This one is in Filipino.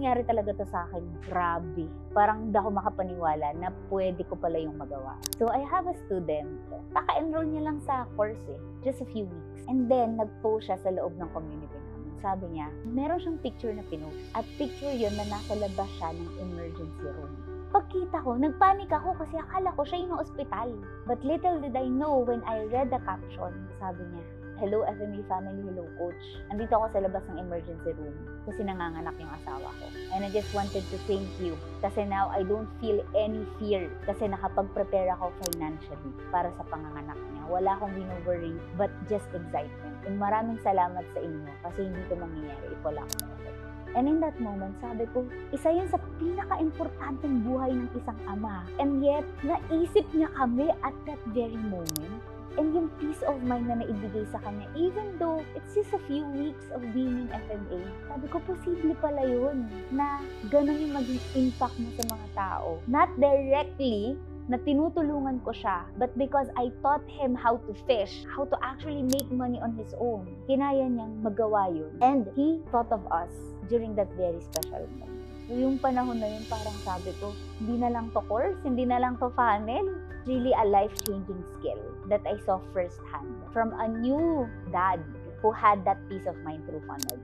nangyari talaga to sa akin, grabe. Parang hindi ako makapaniwala na pwede ko pala yung magawa. So I have a student, kaka-enroll niya lang sa course just a few weeks. And then, nag-post siya sa loob ng community namin. Sabi niya, meron siyang picture na pinost. At picture yun na nasa labas siya ng emergency room. Pagkita ko, nagpanik ako kasi akala ko siya yung ospital. But little did I know when I read the caption, sabi niya, "Hello FME family, hello coach. Andito ako sa labas ng emergency room kasi nanganganak yung asawa ko. And I just wanted to thank you kasi now I don't feel any fear kasi nakapag-prepare ako financially para sa panganganak niya. Wala akong worry but just excitement. And maraming salamat sa inyo kasi hindi ito mangyayari if wala akong okay." And in that moment, sabi ko, isa yun sa pinaka-importanteng buhay ng isang ama. And yet, naisip niya kami at that very moment. And yung peace of mind na naibigay sa kanya, even though it's just a few weeks of being in FMA, sabi ko, posible pala yun na ganun yung maging impact mo sa mga tao. Not directly na tinutulungan ko siya, but because I taught him how to fish, how to actually make money on his own, kinaya niyang magawa yun. And he thought of us during that very special moment. So yung panahon na yun, parang sabi ko, hindi na lang to course, hindi na lang to funnel. Really a life-changing skill that I saw firsthand from a new dad who had that peace of mind through funnel.